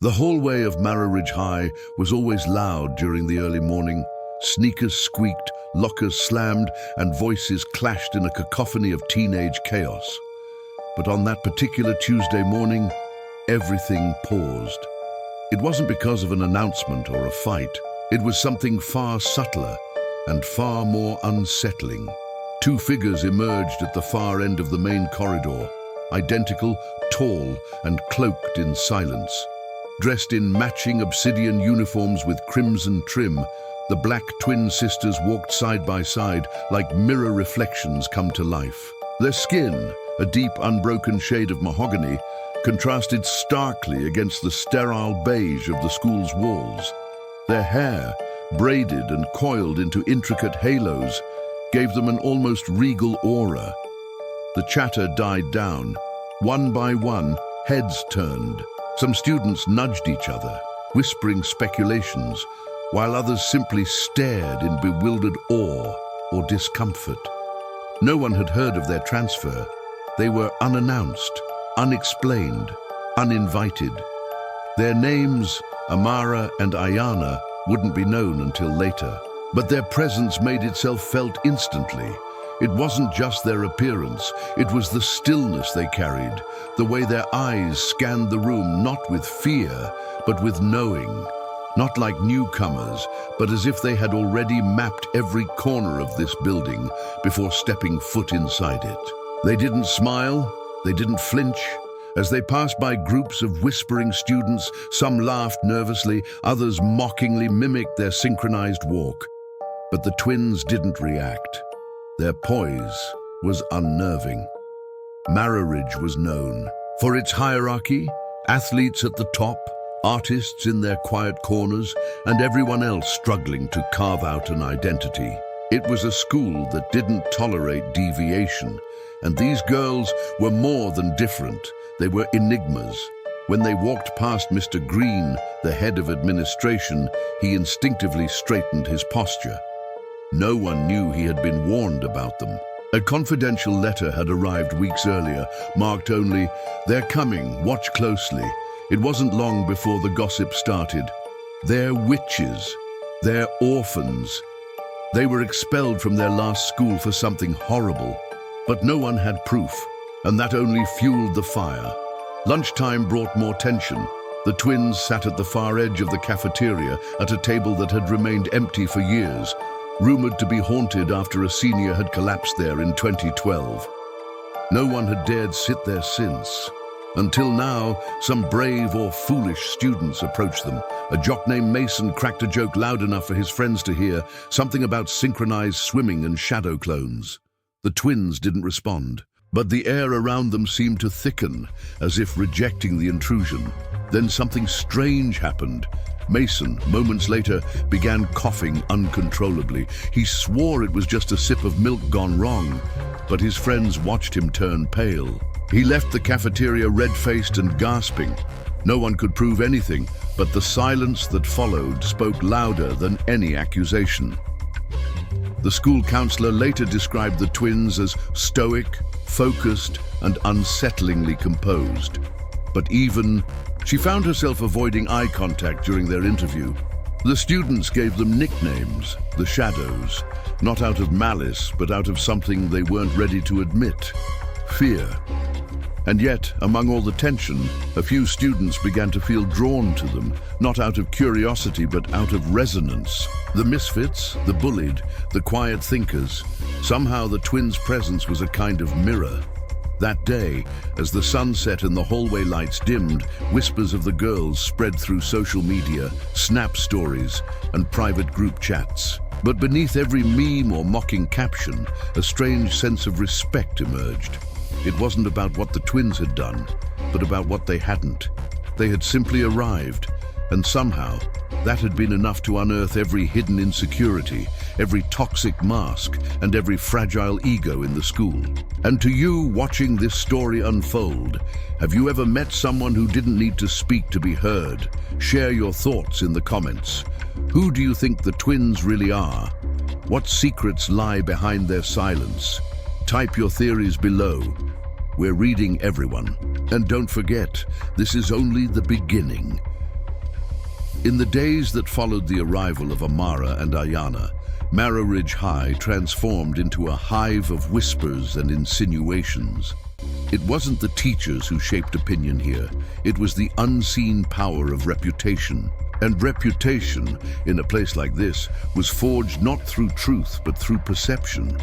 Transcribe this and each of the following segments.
The hallway of Marrowridge High was always loud during the early morning. Sneakers squeaked, lockers slammed, and voices clashed in a cacophony of teenage chaos. But on that particular Tuesday morning, everything paused. It wasn't because of an announcement or a fight. It was something far subtler and far more unsettling. Two figures emerged at the far end of the main corridor, identical, tall, and cloaked in silence. Dressed in matching obsidian uniforms with crimson trim, the black twin sisters walked side by side like mirror reflections come to life. Their skin, a deep, unbroken shade of mahogany, contrasted starkly against the sterile beige of the school's walls. Their hair, braided and coiled into intricate halos, gave them an almost regal aura. The chatter died down. One by one, heads turned. Some students nudged each other, whispering speculations, while others simply stared in bewildered awe or discomfort. No one had heard of their transfer. They were unannounced, unexplained, uninvited. Their names, Amara and Ayana, wouldn't be known until later, but their presence made itself felt instantly. It wasn't just their appearance, it was the stillness they carried, the way their eyes scanned the room not with fear, but with knowing. Not like newcomers, but as if they had already mapped every corner of this building before stepping foot inside it. They didn't smile, they didn't flinch. As they passed by groups of whispering students, some laughed nervously, others mockingly mimicked their synchronized walk. But the twins didn't react. Their poise was unnerving. Marrowridge was known for its hierarchy, athletes at the top, artists in their quiet corners, and everyone else struggling to carve out an identity. It was a school that didn't tolerate deviation, and these girls were more than different. They were enigmas. When they walked past Mr. Green, the head of administration, he instinctively straightened his posture. No one knew he had been warned about them. A confidential letter had arrived weeks earlier, marked only, "They're coming, watch closely." It wasn't long before the gossip started. They're witches. They're orphans. They were expelled from their last school for something horrible. But no one had proof, and that only fueled the fire. Lunchtime brought more tension. The twins sat at the far edge of the cafeteria at a table that had remained empty for years, rumored to be haunted after a senior had collapsed there in 2012. No one had dared sit there since. Until now, some brave or foolish students approached them. A jock named Mason cracked a joke loud enough for his friends to hear, something about synchronized swimming and shadow clones. The twins didn't respond, but the air around them seemed to thicken, as if rejecting the intrusion. Then something strange happened. Mason, moments later, began coughing uncontrollably. He swore it was just a sip of milk gone wrong, but his friends watched him turn pale. He left the cafeteria red-faced and gasping. No one could prove anything, but the silence that followed spoke louder than any accusation. The school counselor later described the twins as stoic, focused, and unsettlingly composed. But she found herself avoiding eye contact during their interview. The students gave them nicknames, the Shadows, not out of malice, but out of something they weren't ready to admit: fear. And yet, among all the tension, a few students began to feel drawn to them, not out of curiosity, but out of resonance. The misfits, the bullied, the quiet thinkers. Somehow the twins' presence was a kind of mirror. That day, as the sun set and the hallway lights dimmed, whispers of the girls spread through social media, snap stories, and private group chats. But beneath every meme or mocking caption, a strange sense of respect emerged. It wasn't about what the twins had done, but about what they hadn't. They had simply arrived, and somehow that had been enough to unearth every hidden insecurity, every toxic mask, and every fragile ego in the school. And to you watching this story unfold, have you ever met someone who didn't need to speak to be heard? Share your thoughts in the comments. Who do you think the twins really are? What secrets lie behind their silence? Type your theories below. We're reading everyone. And don't forget, this is only the beginning. In the days that followed the arrival of Amara and Ayana, Marrowridge High transformed into a hive of whispers and insinuations. It wasn't the teachers who shaped opinion here. It was the unseen power of reputation. And reputation, in a place like this, was forged not through truth, but through perception.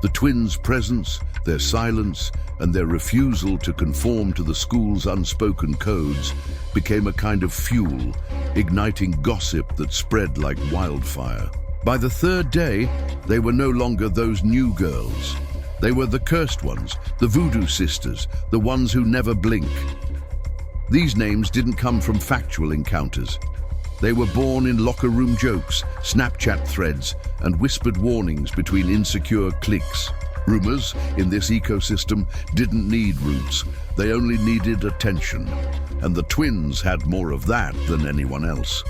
The twins' presence, their silence, and their refusal to conform to the school's unspoken codes became a kind of fuel, igniting gossip that spread like wildfire. By the third day, they were no longer those new girls. They were the cursed ones, the voodoo sisters, the ones who never blink. These names didn't come from factual encounters. They were born in locker room jokes, Snapchat threads, and whispered warnings between insecure cliques. Rumors in this ecosystem didn't need roots. They only needed attention. And the twins had more of that than anyone else.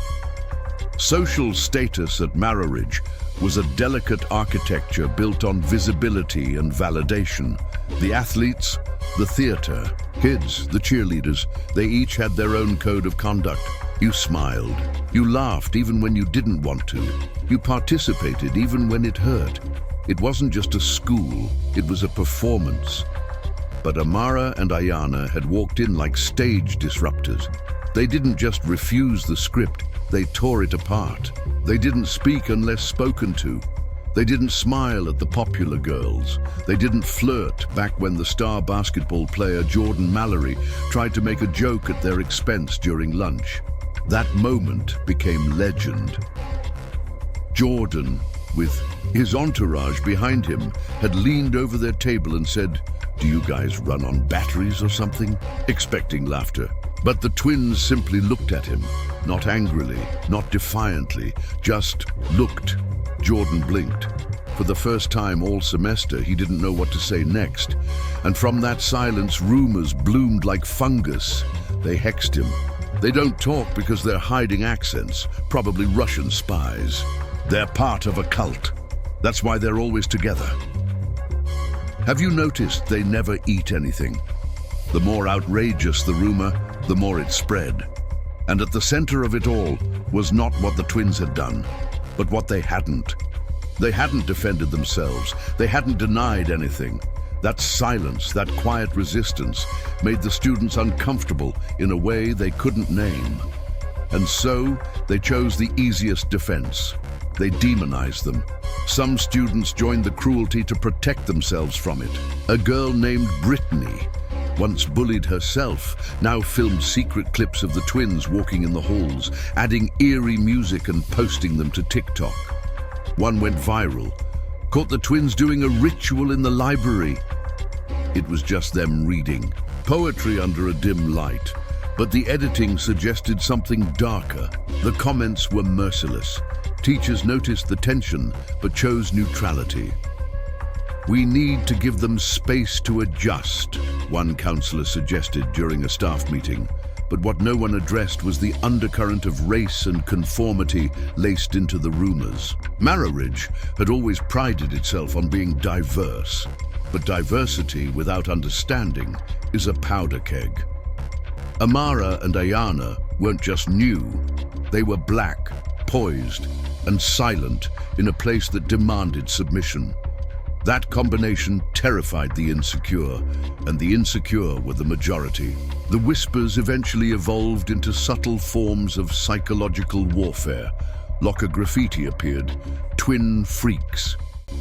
Social status at Marrowridge was a delicate architecture built on visibility and validation. The athletes, the theater, kids, the cheerleaders, they each had their own code of conduct. You smiled. You laughed even when you didn't want to. You participated even when it hurt. It wasn't just a school, it was a performance. But Amara and Ayana had walked in like stage disruptors. They didn't just refuse the script, they tore it apart. They didn't speak unless spoken to. They didn't smile at the popular girls. They didn't flirt back when the star basketball player Jordan Mallory tried to make a joke at their expense during lunch. That moment became legend. Jordan, with his entourage behind him, had leaned over their table and said, "Do you guys run on batteries or something?" expecting laughter. But the twins simply looked at him, not angrily, not defiantly, just looked. Jordan blinked. For the first time all semester, he didn't know what to say next. And from that silence, rumors bloomed like fungus. They hexed him. They don't talk because they're hiding accents, probably Russian spies. They're part of a cult. That's why they're always together. Have you noticed they never eat anything? The more outrageous the rumor, the more it spread. And at the center of it all was not what the twins had done, but what they hadn't. They hadn't defended themselves. They hadn't denied anything. That silence, that quiet resistance, made the students uncomfortable in a way they couldn't name. And so, they chose the easiest defense. They demonized them. Some students joined the cruelty to protect themselves from it. A girl named Brittany, once bullied herself, now filmed secret clips of the twins walking in the halls, adding eerie music and posting them to TikTok. One went viral, caught the twins doing a ritual in the library. It was just them reading poetry under a dim light, but the editing suggested something darker. The comments were merciless. Teachers noticed the tension, but chose neutrality. "We need to give them space to adjust," one counselor suggested during a staff meeting. But what no one addressed was the undercurrent of race and conformity laced into the rumors. Marrowridge had always prided itself on being diverse, but diversity without understanding is a powder keg. Amara and Ayana weren't just new. They were black, poised, and silent in a place that demanded submission. That combination terrified the insecure, and the insecure were the majority. The whispers eventually evolved into subtle forms of psychological warfare. Locker graffiti appeared, twin freaks.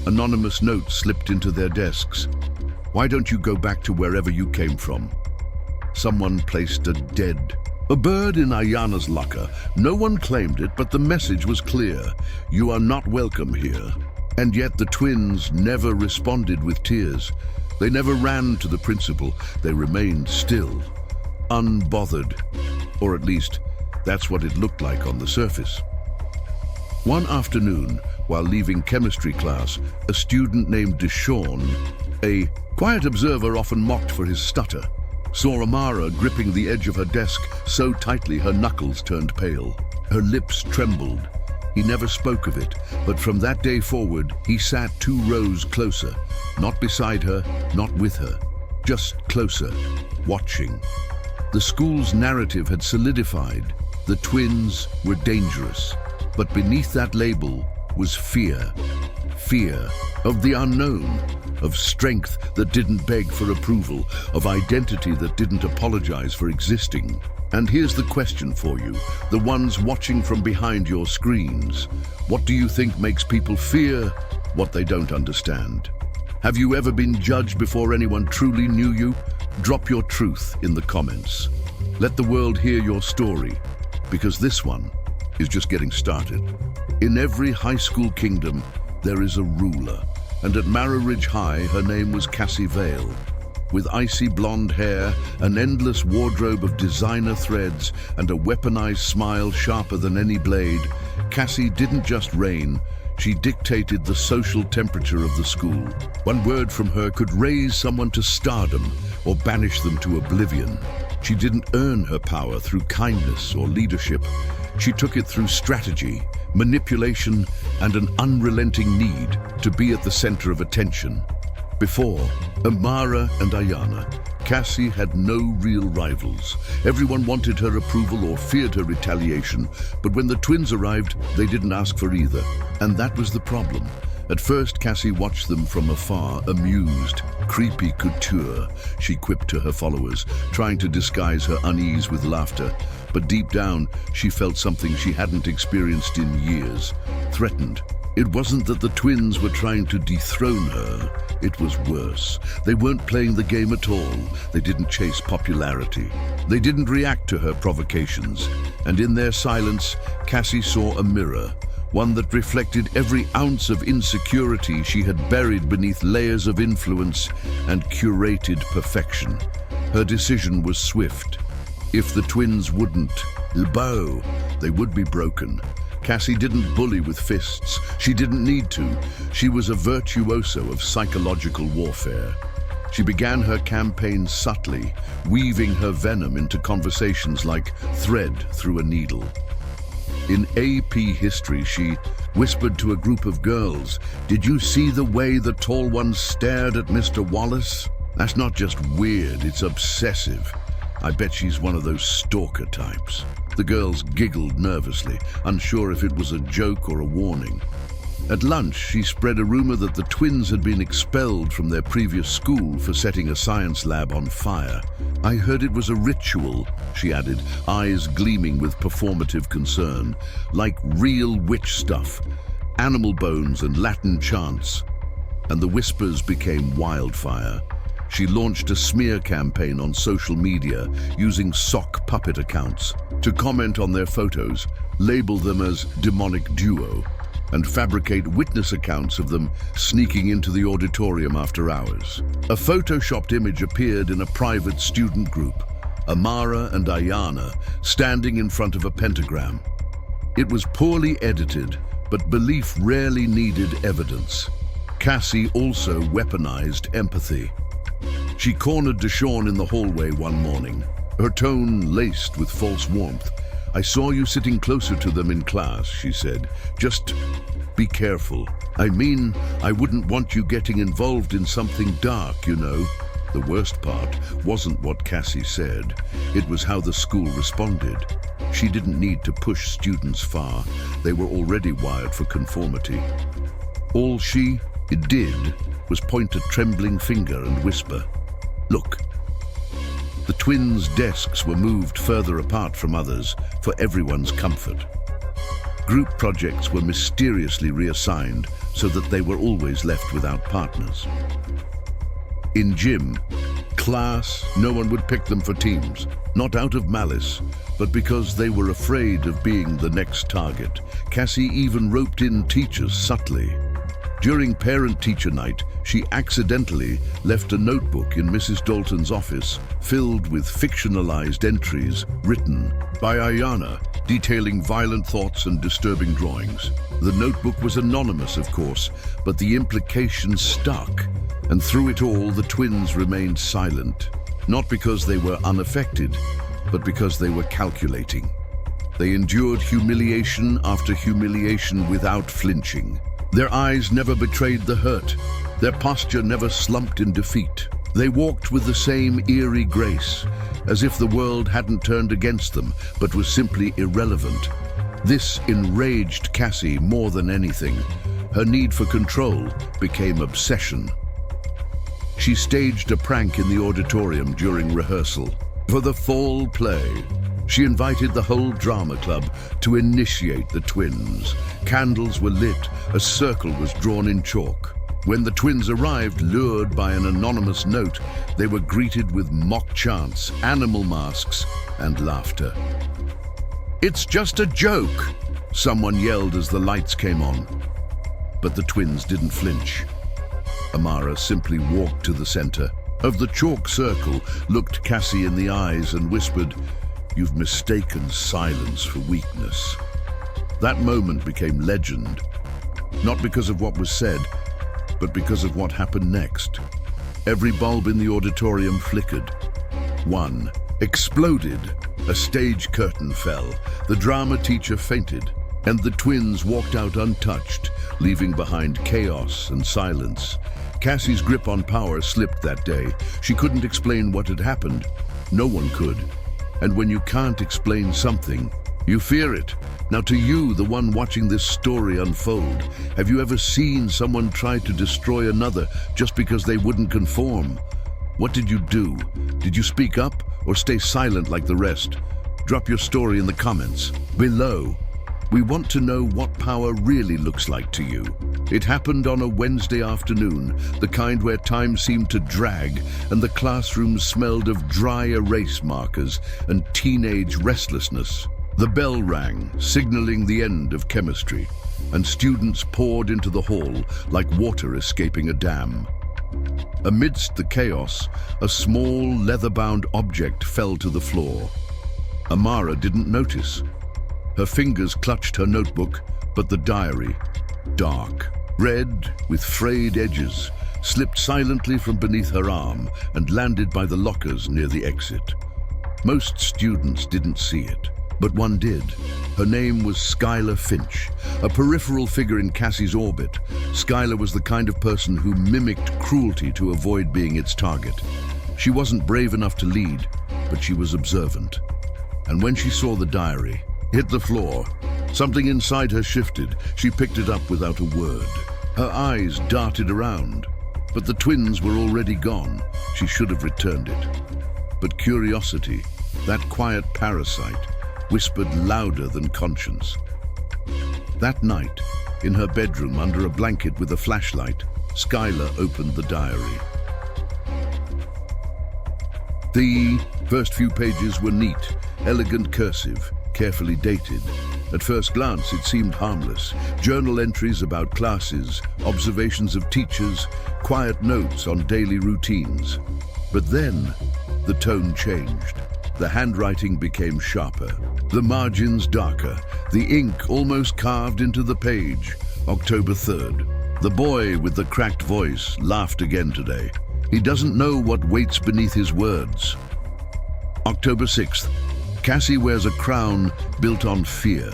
Anonymous notes slipped into their desks. "Why don't you go back to wherever you came from?" Someone placed a bird in Ayana's locker. No one claimed it, but the message was clear. You are not welcome here. And yet the twins never responded with tears. They never ran to the principal. They remained still, unbothered. Or at least, that's what it looked like on the surface. One afternoon, while leaving chemistry class, a student named Deshawn, a quiet observer often mocked for his stutter, saw Amara gripping the edge of her desk so tightly her knuckles turned pale. Her lips trembled. He never spoke of it, but from that day forward, he sat 2 rows closer, not beside her, not with her, just closer, watching. The school's narrative had solidified. The twins were dangerous, but beneath that label was fear. Fear of the unknown, of strength that didn't beg for approval, of identity that didn't apologize for existing. And here's the question for you, the ones watching from behind your screens. What do you think makes people fear what they don't understand? Have you ever been judged before anyone truly knew you? Drop your truth in the comments. Let the world hear your story, because this one is just getting started. In every high school kingdom, there is a ruler, and at Marrowridge High, her name was Cassie Vale. With icy blonde hair, an endless wardrobe of designer threads, and a weaponized smile sharper than any blade, Cassie didn't just reign, she dictated the social temperature of the school. One word from her could raise someone to stardom or banish them to oblivion. She didn't earn her power through kindness or leadership. She took it through strategy, manipulation, and an unrelenting need to be at the center of attention. Before Amara and Ayana, Cassie had no real rivals. Everyone wanted her approval or feared her retaliation, but when the twins arrived, they didn't ask for either. And that was the problem. At first, Cassie watched them from afar, amused. Creepy couture, she quipped to her followers, trying to disguise her unease with laughter. But deep down, she felt something she hadn't experienced in years. Threatened. It wasn't that the twins were trying to dethrone her. It was worse. They weren't playing the game at all. They didn't chase popularity. They didn't react to her provocations. And in their silence, Cassie saw a mirror, one that reflected every ounce of insecurity she had buried beneath layers of influence and curated perfection. Her decision was swift. If the twins wouldn't bow, they would be broken. Cassie didn't bully with fists. She didn't need to. She was a virtuoso of psychological warfare. She began her campaign subtly, weaving her venom into conversations like thread through a needle. In AP history, she whispered to a group of girls, "Did you see the way the tall one stared at Mr. Wallace? That's not just weird, it's obsessive. I bet she's one of those stalker types." The girls giggled nervously, unsure if it was a joke or a warning. At lunch, she spread a rumor that the twins had been expelled from their previous school for setting a science lab on fire. "I heard it was a ritual," she added, eyes gleaming with performative concern, "like real witch stuff, animal bones and Latin chants." And the whispers became wildfire. She launched a smear campaign on social media using sock puppet accounts to comment on their photos, label them as demonic duo, and fabricate witness accounts of them sneaking into the auditorium after hours. A photoshopped image appeared in a private student group, Amara and Ayana standing in front of a pentagram. It was poorly edited, but belief rarely needed evidence. Cassie also weaponized empathy. She cornered Deshawn in the hallway one morning, her tone laced with false warmth. "I saw you sitting closer to them in class," she said. "Just be careful. I mean, I wouldn't want you getting involved in something dark, you know." The worst part wasn't what Cassie said. It was how the school responded. She didn't need to push students far. They were already wired for conformity. All she did was point a trembling finger and whisper, "Look." The twins' desks were moved further apart from others for everyone's comfort. Group projects were mysteriously reassigned so that they were always left without partners. In gym, class, no one would pick them for teams, not out of malice, but because they were afraid of being the next target. Cassie even roped in teachers subtly. During parent-teacher night, she accidentally left a notebook in Mrs. Dalton's office filled with fictionalized entries written by Ayana, detailing violent thoughts and disturbing drawings. The notebook was anonymous, of course, but the implications stuck. And through it all, the twins remained silent, not because they were unaffected, but because they were calculating. They endured humiliation after humiliation without flinching. Their eyes never betrayed the hurt. Their posture never slumped in defeat. They walked with the same eerie grace, as if the world hadn't turned against them, but was simply irrelevant. This enraged Cassie more than anything. Her need for control became obsession. She staged a prank in the auditorium during rehearsal. For the fall play, she invited the whole drama club to initiate the twins. Candles were lit, a circle was drawn in chalk. When the twins arrived, lured by an anonymous note, they were greeted with mock chants, animal masks, and laughter. "It's just a joke," someone yelled as the lights came on. But the twins didn't flinch. Amara simply walked to the center of the chalk circle, looked Cassie in the eyes and whispered, "You've mistaken silence for weakness." That moment became legend, not because of what was said, but because of what happened next. Every bulb in the auditorium flickered. One exploded. A stage curtain fell. The drama teacher fainted, and the twins walked out untouched, leaving behind chaos and silence. Cassie's grip on power slipped that day. She couldn't explain what had happened. No one could. And when you can't explain something, you fear it. Now to you, the one watching this story unfold, have you ever seen someone try to destroy another just because they wouldn't conform? What did you do? Did you speak up or stay silent like the rest? Drop your story in the comments below. We want to know what power really looks like to you. It happened on a Wednesday afternoon, the kind where time seemed to drag and the classroom smelled of dry erase markers and teenage restlessness. The bell rang, signaling the end of chemistry, and students poured into the hall like water escaping a dam. Amidst the chaos, a small leather-bound object fell to the floor. Amara didn't notice. Her fingers clutched her notebook, but the diary, dark, red with frayed edges, slipped silently from beneath her arm and landed by the lockers near the exit. Most students didn't see it, but one did. Her name was Skylar Finch, a peripheral figure in Cassie's orbit. Skylar was the kind of person who mimicked cruelty to avoid being its target. She wasn't brave enough to lead, but she was observant. And when she saw the diary hit the floor, something inside her shifted. She picked it up without a word. Her eyes darted around, but the twins were already gone. She should have returned it. But curiosity, that quiet parasite, whispered louder than conscience. That night, in her bedroom under a blanket with a flashlight, Skylar opened the diary. The first few pages were neat, elegant cursive, carefully dated. At first glance, it seemed harmless. Journal entries about classes, observations of teachers, quiet notes on daily routines. But then, the tone changed. The handwriting became sharper, the margins darker, the ink almost carved into the page. October 3rd. The boy with the cracked voice laughed again today. He doesn't know what waits beneath his words. October 6th. Cassie wears a crown built on fear.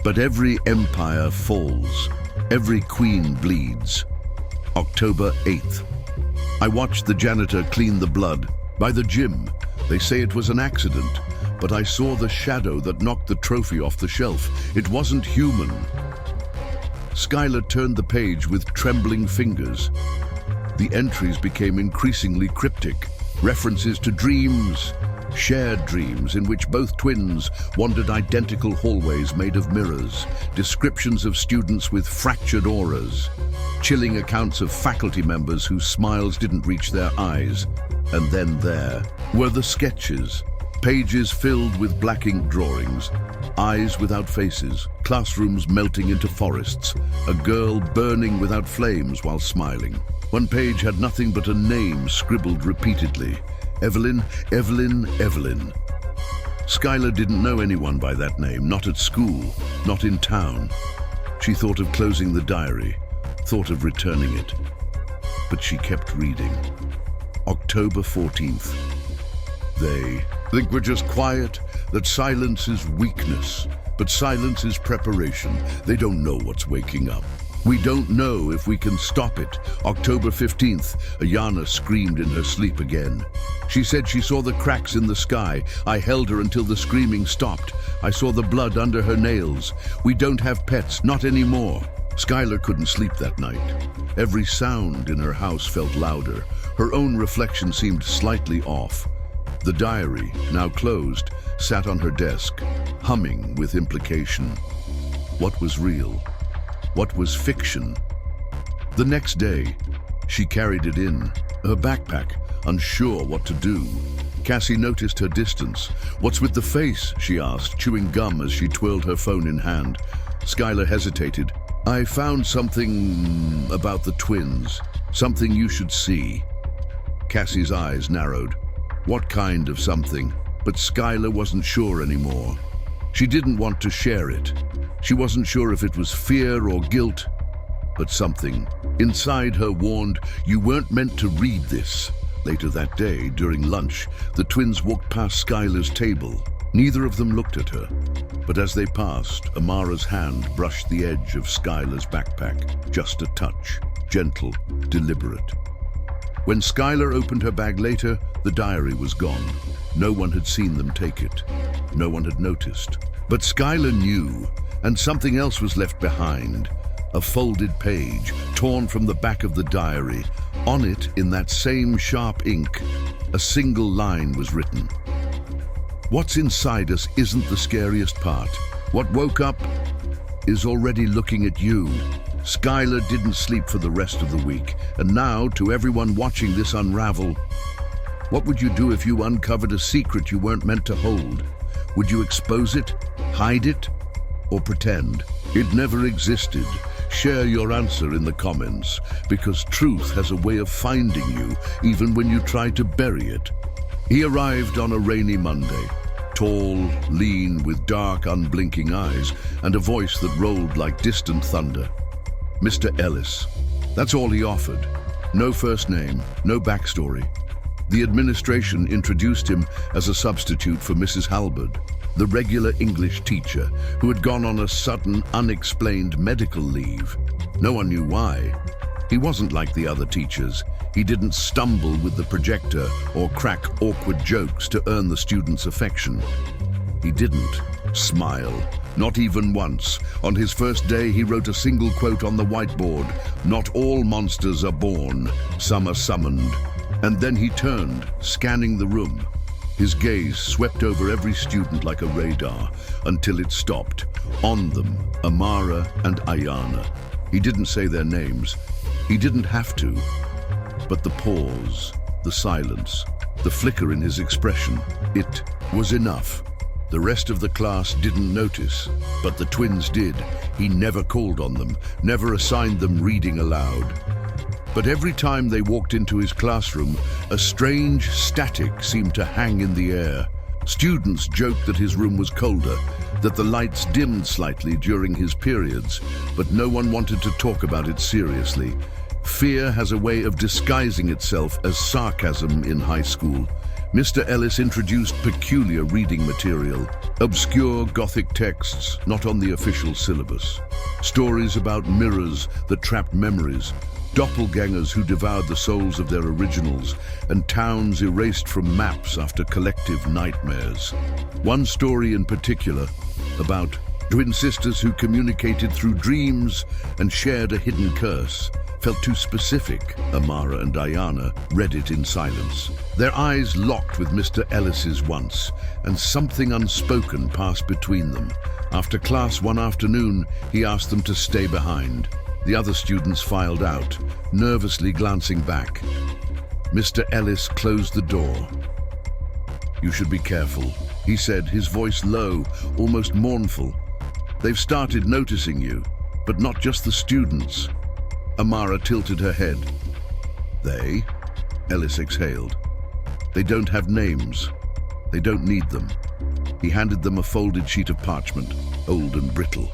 But every empire falls. Every queen bleeds. October 8th. I watched the janitor clean the blood by the gym. They say it was an accident, but I saw the shadow that knocked the trophy off the shelf. It wasn't human. Skylar turned the page with trembling fingers. The entries became increasingly cryptic. References to dreams, shared dreams in which both twins wandered identical hallways made of mirrors, descriptions of students with fractured auras, chilling accounts of faculty members whose smiles didn't reach their eyes. And then there were the sketches, pages filled with black ink drawings, eyes without faces, classrooms melting into forests, a girl burning without flames while smiling. One page had nothing but a name scribbled repeatedly. Evelyn, Evelyn, Evelyn. Skylar didn't know anyone by that name, not at school, not in town. She thought of closing the diary, thought of returning it. But she kept reading. October 14th. They think we're just quiet, that silence is weakness, but silence is preparation. They don't know what's waking up. We don't know if we can stop it. October 15th, Ayana screamed in her sleep again. She said she saw the cracks in the sky. I held her until the screaming stopped. I saw the blood under her nails. We don't have pets, not anymore. Skylar couldn't sleep that night. Every sound in her house felt louder. Her own reflection seemed slightly off. The diary, now closed, sat on her desk, humming with implication. What was real? What was fiction? The next day, she carried it in, her backpack, unsure what to do. Cassie noticed her distance. "What's with the face?" she asked, chewing gum as she twirled her phone in hand. Skylar hesitated. "I found something about the twins, something you should see." Cassie's eyes narrowed. What kind of something? But Skylar wasn't sure anymore. She didn't want to share it. She wasn't sure if it was fear or guilt, but something inside her warned, "You weren't meant to read this." Later that day, during lunch, the twins walked past Skylar's table. Neither of them looked at her, but as they passed, Amara's hand brushed the edge of Skylar's backpack, just a touch, gentle, deliberate. When Skylar opened her bag later, the diary was gone. No one had seen them take it. No one had noticed. But Skylar knew, and something else was left behind. A folded page, torn from the back of the diary. On it, in that same sharp ink, a single line was written. "What's inside us isn't the scariest part. What woke up is already looking at you." Skylar didn't sleep for the rest of the week, and now, to everyone watching this unravel, what would you do if you uncovered a secret you weren't meant to hold? Would you expose it, hide it, or pretend it never existed? Share your answer in the comments, because truth has a way of finding you, even when you try to bury it. He arrived on a rainy Monday, tall, lean, with dark, unblinking eyes, and a voice that rolled like distant thunder. Mr. Ellis. That's all he offered. No first name, no backstory. The administration introduced him as a substitute for Mrs. Halberd, the regular English teacher who had gone on a sudden, unexplained medical leave. No one knew why. He wasn't like the other teachers. He didn't stumble with the projector or crack awkward jokes to earn the students' affection. He didn't smile, not even once. On his first day, he wrote a single quote on the whiteboard: "Not all monsters are born, some are summoned." And then he turned, scanning the room. His gaze swept over every student like a radar, until it stopped. On them, Amara and Ayana. He didn't say their names. He didn't have to. But the pause, the silence, the flicker in his expression, it was enough. The rest of the class didn't notice, but the twins did. He never called on them, never assigned them reading aloud. But every time they walked into his classroom, a strange static seemed to hang in the air. Students joked that his room was colder, that the lights dimmed slightly during his periods, but no one wanted to talk about it seriously. Fear has a way of disguising itself as sarcasm in high school. Mr. Ellis introduced peculiar reading material, obscure Gothic texts not on the official syllabus, stories about mirrors that trapped memories, doppelgangers who devoured the souls of their originals, and towns erased from maps after collective nightmares. One story in particular, about twin sisters who communicated through dreams and shared a hidden curse, felt too specific. Amara and Ayana read it in silence. Their eyes locked with Mr. Ellis's once, and something unspoken passed between them. After class one afternoon, he asked them to stay behind. The other students filed out, nervously glancing back. Mr. Ellis closed the door. "You should be careful," he said, his voice low, almost mournful. "They've started noticing you, but not just the students." Amara tilted her head. "They?" Ellis exhaled. "They don't have names. They don't need them." He handed them a folded sheet of parchment, old and brittle.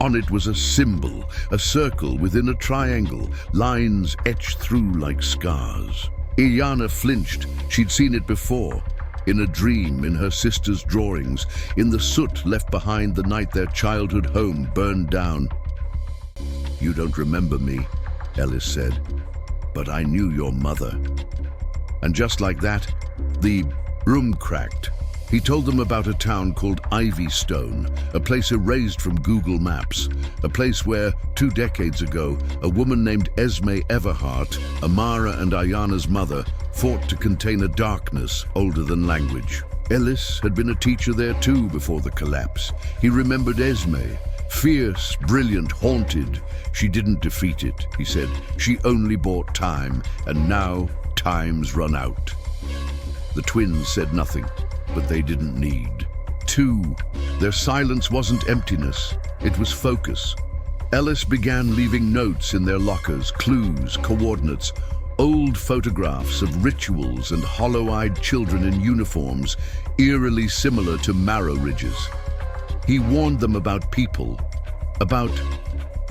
On it was a symbol, a circle within a triangle, lines etched through like scars. Ayana flinched. She'd seen it before, in a dream, in her sister's drawings, in the soot left behind the night their childhood home burned down. "You don't remember me," Ellis said, "but I knew your mother." And just like that, the room cracked. He told them about a town called Ivystone, a place erased from Google Maps, a place where, 2 decades ago, a woman named Esme Everhart, Amara and Ayana's mother, fought to contain a darkness older than language. Ellis had been a teacher there too before the collapse. He remembered Esme, fierce, brilliant, haunted. She didn't defeat it, he said. She only bought time, and now time's run out. The twins said nothing, but they didn't need to. Their silence wasn't emptiness, it was focus. Ellis began leaving notes in their lockers, clues, coordinates, old photographs of rituals and hollow-eyed children in uniforms eerily similar to Marrowridge's. He warned them about people, about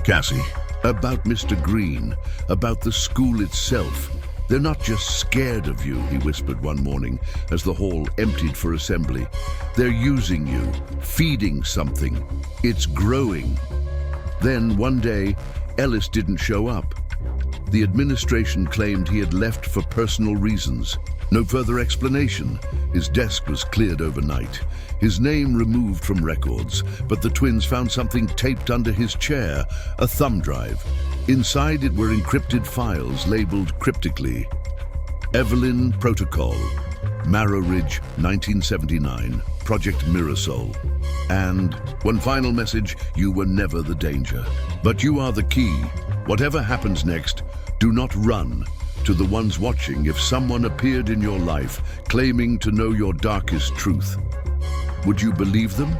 Cassie, about Mr. Green, about the school itself. "They're not just scared of you," he whispered one morning as the hall emptied for assembly. "They're using you, feeding something. It's growing." Then, one day, Ellis didn't show up. The administration claimed he had left for personal reasons. No further explanation. His desk was cleared overnight. His name removed from records, but the twins found something taped under his chair, a thumb drive. Inside it were encrypted files labeled cryptically, Evelyn Protocol, Marrowridge 1979, Project Mirasol. And one final message: you were never the danger, but you are the key. Whatever happens next, do not run. To the ones watching, if someone appeared in your life claiming to know your darkest truth, would you believe them,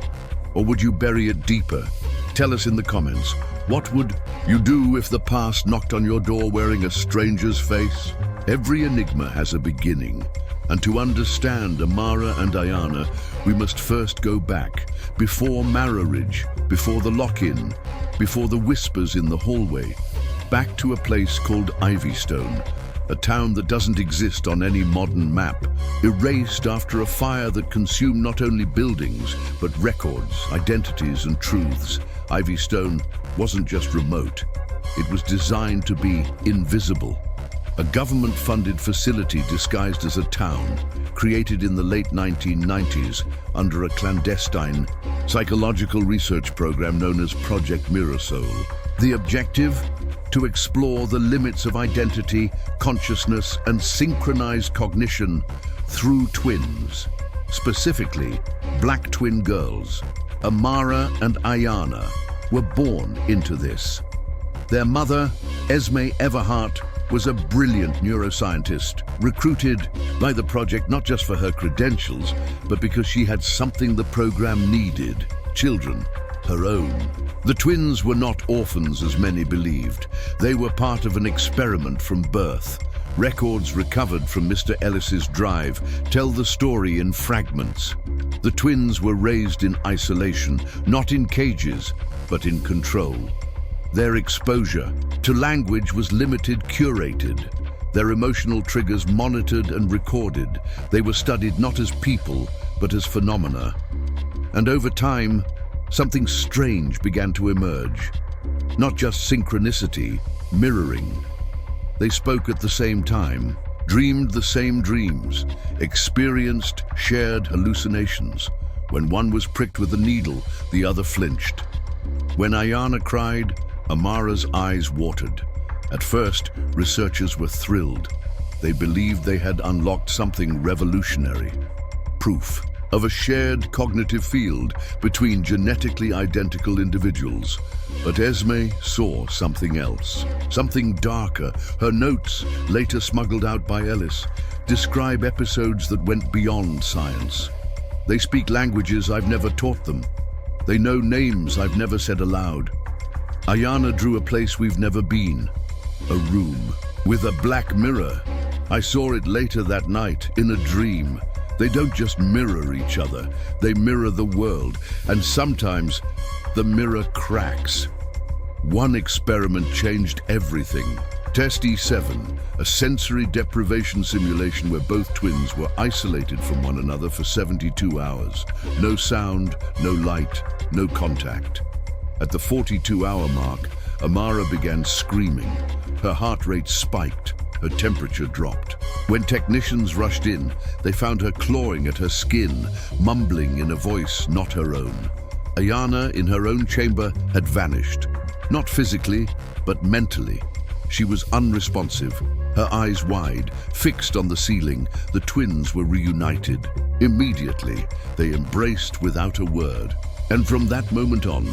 or would you bury it deeper? Tell us in the comments. What would you do if the past knocked on your door wearing a stranger's face? Every enigma has a beginning, and to understand Amara and Ayana, we must first go back, before Marrowridge, before the lock-in, before the whispers in the hallway, back to a place called Ivystone, a town that doesn't exist on any modern map, erased after a fire that consumed not only buildings, but records, identities, and truths. Ivystone wasn't just remote, it was designed to be invisible. A government-funded facility disguised as a town, created in the late 1990s under a clandestine psychological research program known as Project Mirasol. The objective? To explore the limits of identity, consciousness, and synchronized cognition through twins. Specifically, black twin girls, Amara and Ayana, were born into this. Their mother, Esme Everhart, was a brilliant neuroscientist, recruited by the project not just for her credentials, but because she had something the program needed: children, her own. The twins were not orphans as many believed. They were part of an experiment from birth. Records recovered from Mr. Ellis's drive tell the story in fragments. The twins were raised in isolation, not in cages, but in control. Their exposure to language was limited, curated. Their emotional triggers monitored and recorded. They were studied not as people, but as phenomena. And over time, something strange began to emerge. Not just synchronicity, mirroring. They spoke at the same time, dreamed the same dreams, experienced shared hallucinations. When one was pricked with a needle, the other flinched. When Ayana cried, Amara's eyes watered. At first, researchers were thrilled. They believed they had unlocked something revolutionary. Proof of a shared cognitive field between genetically identical individuals. But Esme saw something else, something darker. Her notes, later smuggled out by Ellis, describe episodes that went beyond science. They speak languages I've never taught them. They know names I've never said aloud. Ayana drew a place we've never been, a room with a black mirror. I saw it later that night in a dream. They don't just mirror each other, they mirror the world, and sometimes the mirror cracks. One experiment changed everything. Test E7, a sensory deprivation simulation where both twins were isolated from one another for 72 hours. No sound, no light, no contact. At the 42-hour mark, Amara began screaming. Her heart rate spiked. Her temperature dropped. When technicians rushed in, they found her clawing at her skin, mumbling in a voice not her own. Ayana, in her own chamber, had vanished. Not physically, but mentally. She was unresponsive, her eyes wide, fixed on the ceiling. The twins were reunited. Immediately, they embraced without a word. And from that moment on,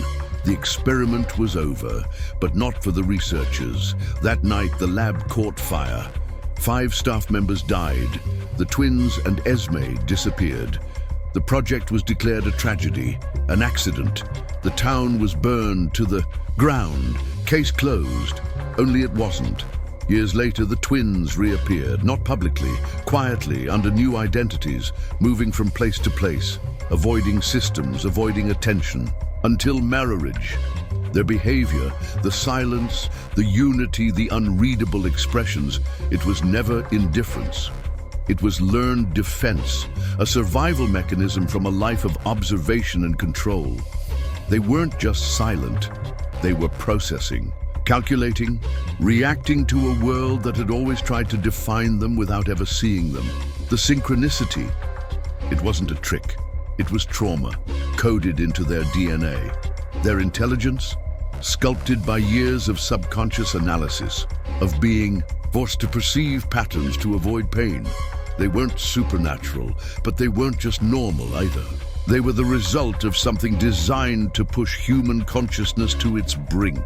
the experiment was over, but not for the researchers. That night, the lab caught fire. 5 staff members died. The twins and Esme disappeared. The project was declared a tragedy, an accident. The town was burned to the ground. Case closed. Only it wasn't. Years later, the twins reappeared, not publicly, quietly, under new identities, moving from place to place, avoiding systems, avoiding attention, until Marrowridge. Their behavior, the silence, the unity, the unreadable expressions, it was never indifference. It was learned defense, a survival mechanism from a life of observation and control. They weren't just silent, they were processing, calculating, reacting to a world that had always tried to define them without ever seeing them. The synchronicity, it wasn't a trick. It was trauma, coded into their DNA. Their intelligence, sculpted by years of subconscious analysis, of being forced to perceive patterns to avoid pain. They weren't supernatural, but they weren't just normal either. They were the result of something designed to push human consciousness to its brink.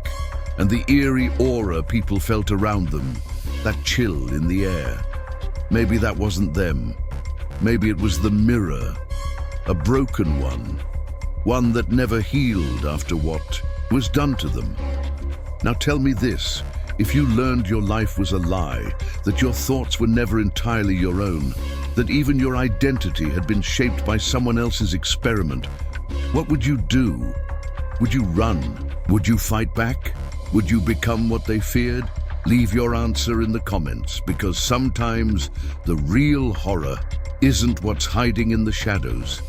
And the eerie aura people felt around them, that chill in the air. Maybe that wasn't them. Maybe it was the mirror. A broken one that never healed after what was done to them. Now tell me this, if you learned your life was a lie, that your thoughts were never entirely your own, that even your identity had been shaped by someone else's experiment, what would you do? Would you run? Would you fight back? Would you become what they feared? Leave your answer in the comments, because sometimes the real horror isn't what's hiding in the shadows.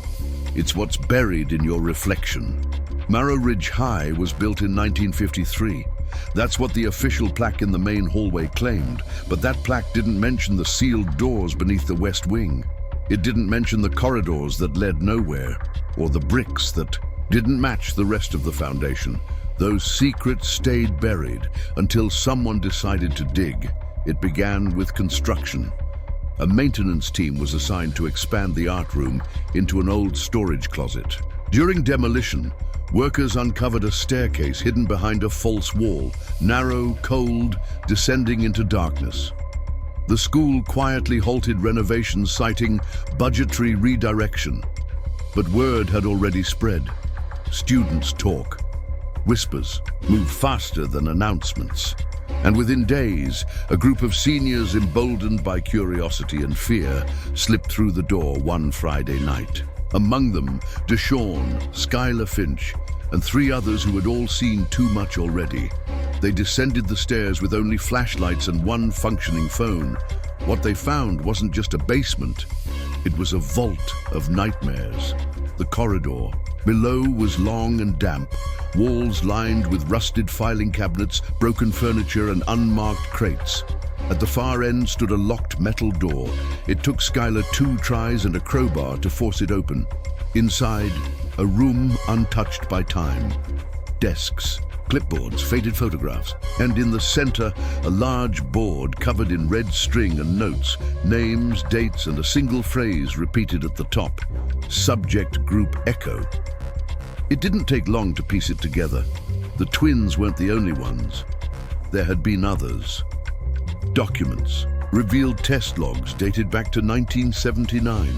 It's what's buried in your reflection. Marrowridge High was built in 1953. That's what the official plaque in the main hallway claimed, but that plaque didn't mention the sealed doors beneath the west wing. It didn't mention the corridors that led nowhere, or the bricks that didn't match the rest of the foundation. Those secrets stayed buried until someone decided to dig. It began with construction. A maintenance team was assigned to expand the art room into an old storage closet. During demolition, workers uncovered a staircase hidden behind a false wall, narrow, cold, descending into darkness. The school quietly halted renovations, citing budgetary redirection. But word had already spread. Students talk. Whispers move faster than announcements. And within days, a group of seniors emboldened by curiosity and fear slipped through the door one Friday night. Among them, Deshawn, Skylar Finch, and 3 others who had all seen too much already. They descended the stairs with only flashlights and one functioning phone. What they found wasn't just a basement. It was a vault of nightmares. The corridor below was long and damp, walls lined with rusted filing cabinets, broken furniture, and unmarked crates. At the far end stood a locked metal door. It took Skylar 2 tries and a crowbar to force it open. Inside, a room untouched by time. Desks, clipboards, faded photographs, and in the center, a large board covered in red string and notes, names, dates, and a single phrase repeated at the top. Subject Group Echo. It didn't take long to piece it together. The twins weren't the only ones. There had been others. Documents revealed test logs dated back to 1979.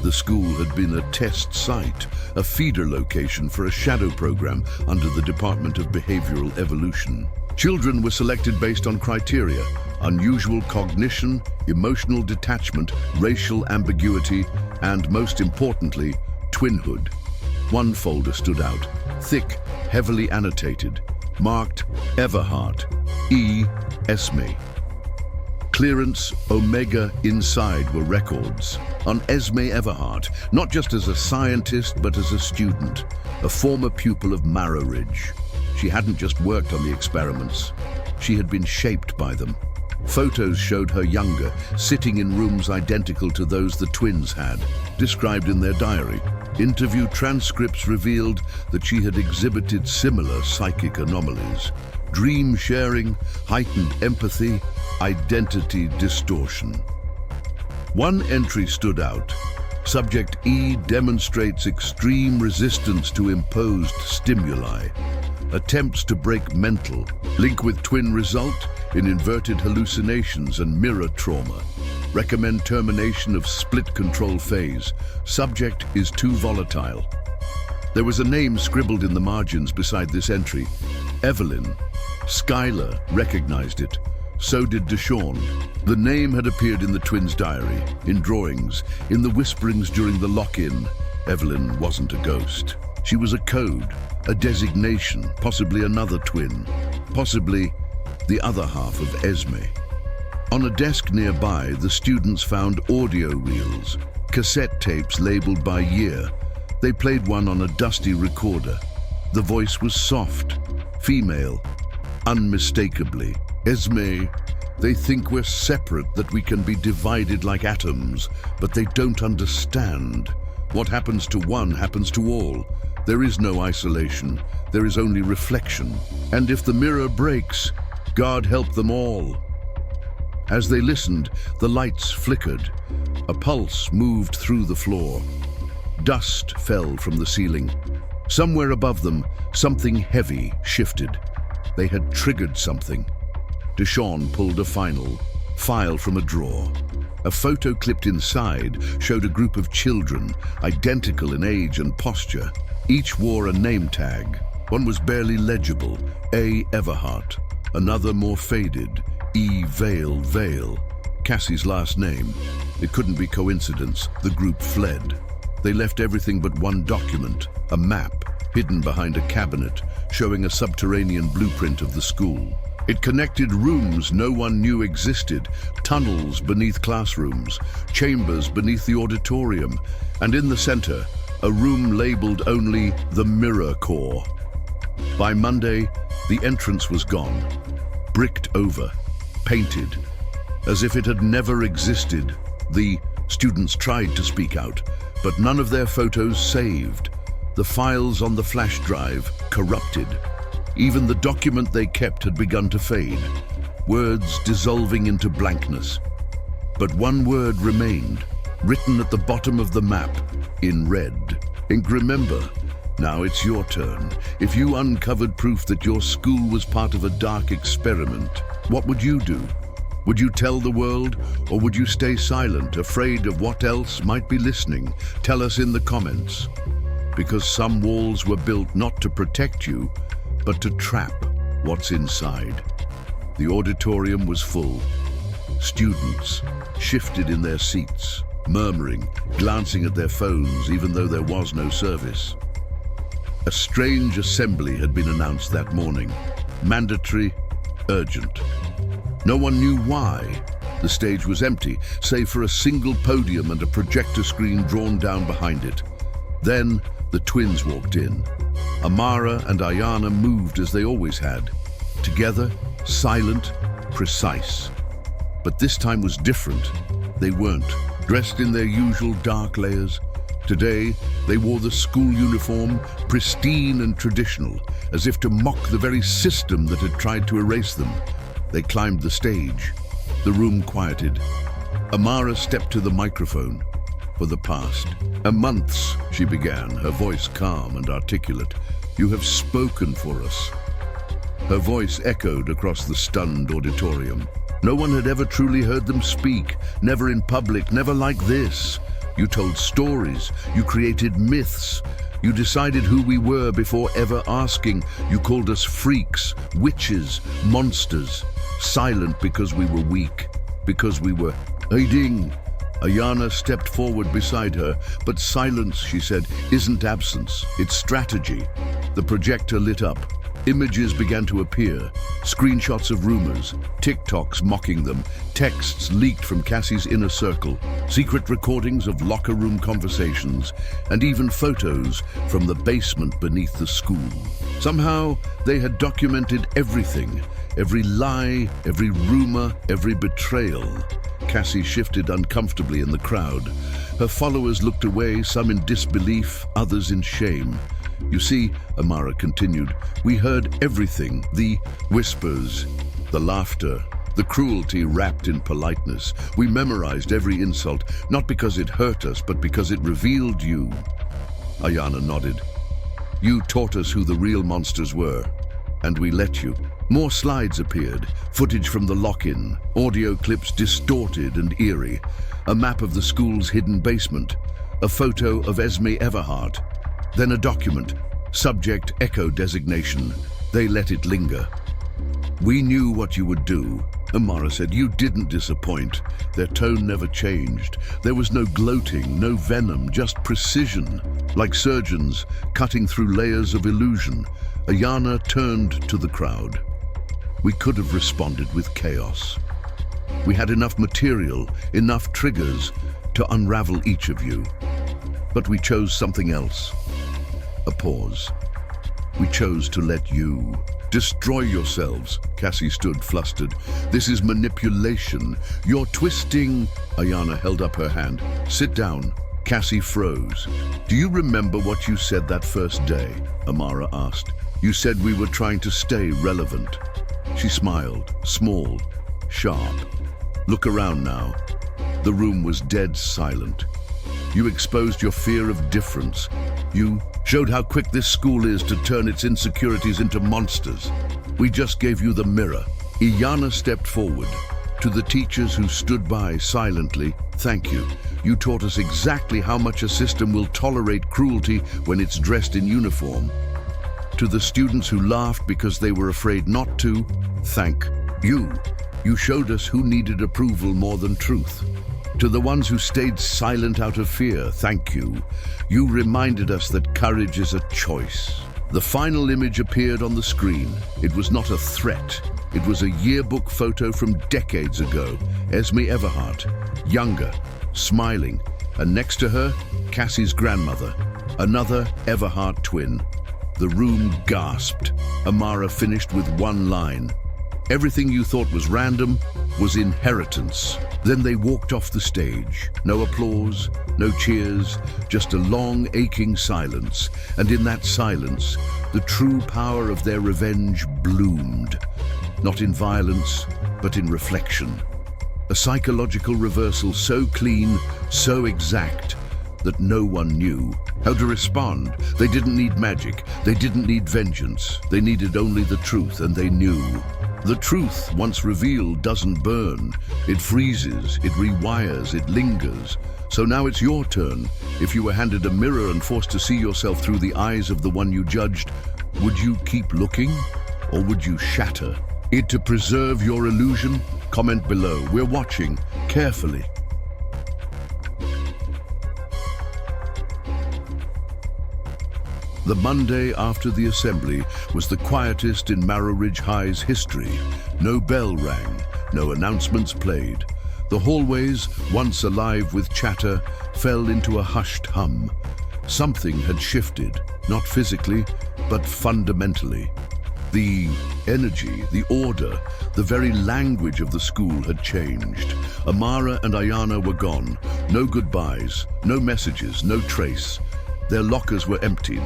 The school had been a test site, a feeder location for a shadow program under the Department of Behavioral Evolution. Children were selected based on criteria: unusual cognition, emotional detachment, racial ambiguity, and most importantly, twinhood. One folder stood out, thick, heavily annotated, marked Everhart, E. Esme. Clearance, Omega, inside were records on Esme Everhart, not just as a scientist, but as a student, a former pupil of Marrowridge. She hadn't just worked on the experiments. She had been shaped by them. Photos showed her younger, sitting in rooms identical to those the twins had, described in their diary. Interview transcripts revealed that she had exhibited similar psychic anomalies: dream sharing, heightened empathy, identity distortion. One entry stood out. Subject E demonstrates extreme resistance to imposed stimuli. Attempts to break mental. Link with twin result in inverted hallucinations and mirror trauma. Recommend termination of split control phase. Subject is too volatile. There was a name scribbled in the margins beside this entry. Evelyn. Skylar recognized it. So did Deshawn. The name had appeared in the twins' diary, in drawings, in the whisperings during the lock-in. Evelyn wasn't a ghost. She was a code, a designation, possibly another twin, possibly the other half of Esme. On a desk nearby, the students found audio reels, cassette tapes labeled by year. They played one on a dusty recorder. The voice was soft, female, unmistakably. Esme, they think we're separate, that we can be divided like atoms, but they don't understand. What happens to one happens to all. There is no isolation, there is only reflection. And if the mirror breaks, God help them all. As they listened, the lights flickered. A pulse moved through the floor. Dust fell from the ceiling. Somewhere above them, something heavy shifted. They had triggered something. Deshawn pulled a file from a drawer. A photo clipped inside showed a group of children, identical in age and posture. Each wore a name tag. One was barely legible, A. Everhart. Another more faded, E. Vale. Cassie's last name. It couldn't be coincidence. The group fled. They left everything but one document, a map, hidden behind a cabinet, showing a subterranean blueprint of the school. It connected rooms no one knew existed, tunnels beneath classrooms, chambers beneath the auditorium, and in the center, a room labeled only the Mirror Core. By Monday, the entrance was gone, bricked over, painted, as if it had never existed. The students tried to speak out, but none of their photos saved. The files on the flash drive corrupted. Even the document they kept had begun to fade, words dissolving into blankness. But one word remained, written at the bottom of the map, in red. Ink, remember, now it's your turn. If you uncovered proof that your school was part of a dark experiment, what would you do? Would you tell the world, or would you stay silent, afraid of what else might be listening? Tell us in the comments. Because some walls were built not to protect you, but to trap what's inside. The auditorium was full. Students shifted in their seats, murmuring, glancing at their phones even though there was no service. A strange assembly had been announced that morning. Mandatory, urgent. No one knew why. The stage was empty, save for a single podium and a projector screen drawn down behind it. Then the twins walked in. Amara and Ayana moved as they always had. Together, silent, precise. But this time was different. They weren't, dressed in their usual dark layers. Today, they wore the school uniform, pristine and traditional, as if to mock the very system that had tried to erase them. They climbed the stage. The room quieted. Amara stepped to the microphone. For the past months, she began, her voice calm and articulate. You have spoken for us. Her voice echoed across the stunned auditorium. No one had ever truly heard them speak, never in public, never like this. You told stories, you created myths, you decided who we were before ever asking. You called us freaks, witches, monsters, silent because we were weak, because we were hiding. Ayana stepped forward beside her, but silence, she said, isn't absence, it's strategy. The projector lit up. Images began to appear, screenshots of rumors, TikToks mocking them, texts leaked from Cassie's inner circle, secret recordings of locker room conversations, and even photos from the basement beneath the school. Somehow, they had documented everything, every lie, every rumor, every betrayal. Cassie shifted uncomfortably in the crowd. Her followers looked away, some in disbelief, others in shame. You see, Amara continued, we heard everything, the whispers, the laughter, the cruelty wrapped in politeness. We memorized every insult, not because it hurt us, but because it revealed you. Ayana nodded. You taught us who the real monsters were, and we let you. More slides appeared, footage from the lock-in, audio clips distorted and eerie, a map of the school's hidden basement, a photo of Esme Everhart, then a document, subject Echo designation. They let it linger. We knew what you would do, Amara said. You didn't disappoint. Their tone never changed. There was no gloating, no venom, just precision, like surgeons cutting through layers of illusion. Ayana turned to the crowd. We could have responded with chaos. We had enough material, enough triggers to unravel each of you. But we chose something else. A pause. We chose to let you destroy yourselves. Cassie stood flustered. This is manipulation. You're twisting. Ayana held up her hand. Sit down. Cassie froze. Do you remember what you said that first day? Amara asked. You said we were trying to stay relevant. She smiled, small, sharp. Look around now. The room was dead silent. You exposed your fear of difference. You showed how quick this school is to turn its insecurities into monsters. We just gave you the mirror. Ayana stepped forward. To the teachers who stood by silently, thank you. You taught us exactly how much a system will tolerate cruelty when it's dressed in uniform. To the students who laughed because they were afraid not to, thank you. You showed us who needed approval more than truth. To the ones who stayed silent out of fear, thank you. You reminded us that courage is a choice. The final image appeared on the screen. It was not a threat. It was a yearbook photo from decades ago. Esme Everhart, younger, smiling, and next to her, Cassie's grandmother, another Everhart twin. The room gasped. Amara finished with one line. Everything you thought was random was inheritance. Then they walked off the stage. No applause, no cheers, just a long, aching silence. And in that silence, the true power of their revenge bloomed. Not in violence, but in reflection. A psychological reversal so clean, so exact, that no one knew how to respond. They didn't need magic. They didn't need vengeance. They needed only the truth, and they knew. The truth, once revealed, doesn't burn. It freezes, it rewires, it lingers. So now it's your turn. If you were handed a mirror and forced to see yourself through the eyes of the one you judged, would you keep looking, or would you shatter it to preserve your illusion? Comment below. We're watching carefully. The Monday after the assembly was the quietest in Marrowridge High's history. No bell rang, no announcements played. The hallways, once alive with chatter, fell into a hushed hum. Something had shifted, not physically, but fundamentally. The energy, the order, the very language of the school had changed. Amara and Ayana were gone. No goodbyes, no messages, no trace. Their lockers were emptied,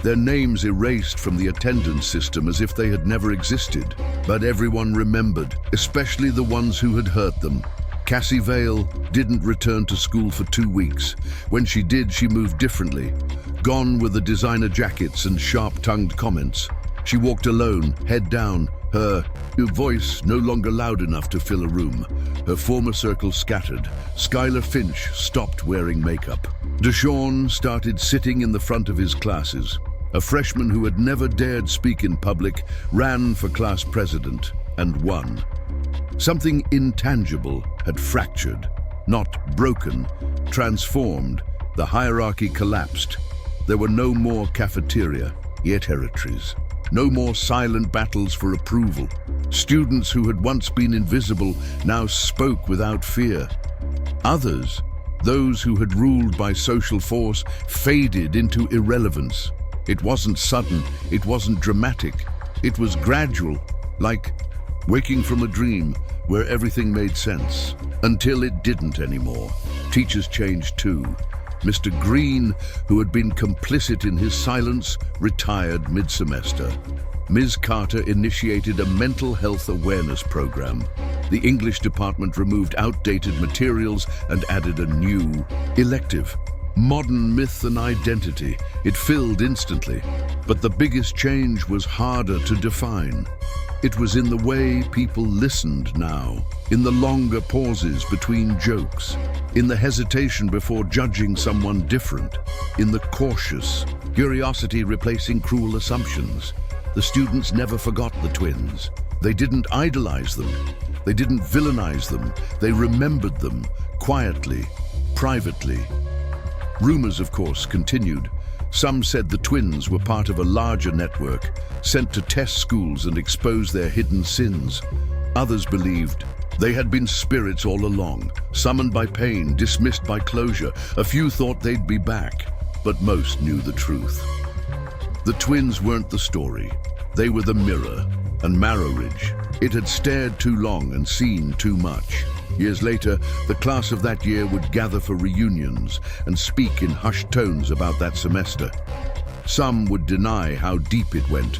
their names erased from the attendance system as if they had never existed. But everyone remembered, especially the ones who had hurt them. Cassie Vale didn't return to school for 2 weeks. When she did, she moved differently. Gone were the designer jackets and sharp-tongued comments. She walked alone, head down, her voice no longer loud enough to fill a room. Her former circle scattered. Skylar Finch stopped wearing makeup. Deshawn started sitting in the front of his classes. A freshman who had never dared speak in public ran for class president and won. Something intangible had fractured, not broken, transformed. The hierarchy collapsed. There were no more cafeteria, yet territories. No more silent battles for approval. Students who had once been invisible now spoke without fear. Others, those who had ruled by social force, faded into irrelevance. It wasn't sudden, it wasn't dramatic. It was gradual, like waking from a dream where everything made sense, until it didn't anymore. Teachers changed too. Mr. Green, who had been complicit in his silence, retired mid-semester. Ms. Carter initiated a mental health awareness program. The English department removed outdated materials and added a new elective, Modern Myth and Identity. It filled instantly, but the biggest change was harder to define. It was in the way people listened now, in the longer pauses between jokes, in the hesitation before judging someone different, in the cautious curiosity replacing cruel assumptions. The students never forgot the twins. They didn't idolize them. They didn't villainize them. They remembered them, quietly, privately. Rumors, of course, continued. Some said the twins were part of a larger network, sent to test schools and expose their hidden sins. Others believed they had been spirits all along, summoned by pain, dismissed by closure. A few thought they'd be back, but most knew the truth. The twins weren't the story. They were the mirror, and Marrowridge. It had stared too long and seen too much. Years later, the class of that year would gather for reunions and speak in hushed tones about that semester. Some would deny how deep it went.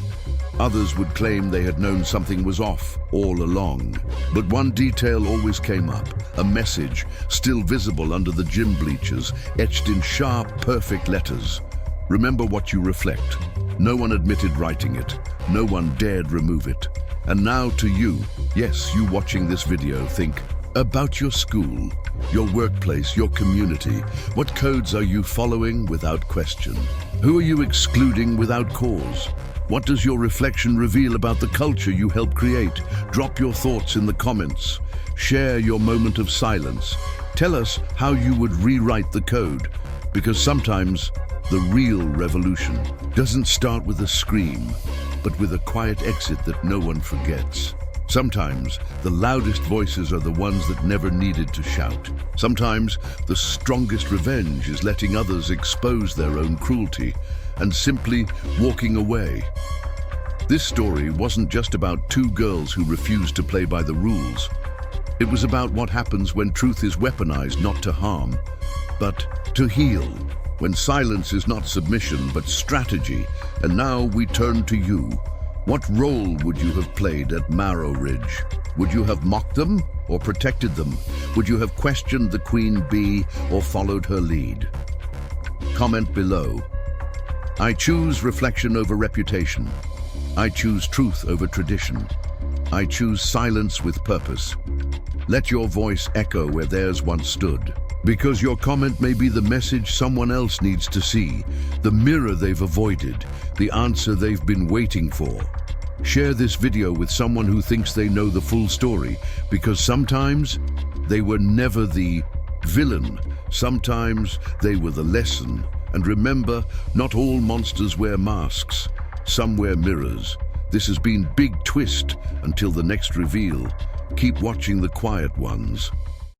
Others would claim they had known something was off all along. But one detail always came up, a message still visible under the gym bleachers, etched in sharp, perfect letters. Remember what you reflect. No one admitted writing it. No one dared remove it. And now to you, yes, you watching this video, think about your school, your workplace, your community. What codes are you following without question? Who are you excluding without cause? What does your reflection reveal about the culture you help create? Drop your thoughts in the comments. Share your moment of silence. Tell us how you would rewrite the code, because sometimes the real revolution doesn't start with a scream, but with a quiet exit that no one forgets. Sometimes the loudest voices are the ones that never needed to shout. Sometimes the strongest revenge is letting others expose their own cruelty and simply walking away. This story wasn't just about two girls who refused to play by the rules. It was about what happens when truth is weaponized not to harm, but to heal. When silence is not submission, but strategy. And now we turn to you. What role would you have played at Marrowridge? Would you have mocked them or protected them? Would you have questioned the queen bee or followed her lead? Comment below. I choose reflection over reputation. I choose truth over tradition. I choose silence with purpose. Let your voice echo where theirs once stood. Because your comment may be the message someone else needs to see, the mirror they've avoided, the answer they've been waiting for. Share this video with someone who thinks they know the full story, because sometimes they were never the villain. Sometimes they were the lesson. And remember, not all monsters wear masks. Some wear mirrors. This has been Big Twist. Until the next reveal, keep watching the quiet ones.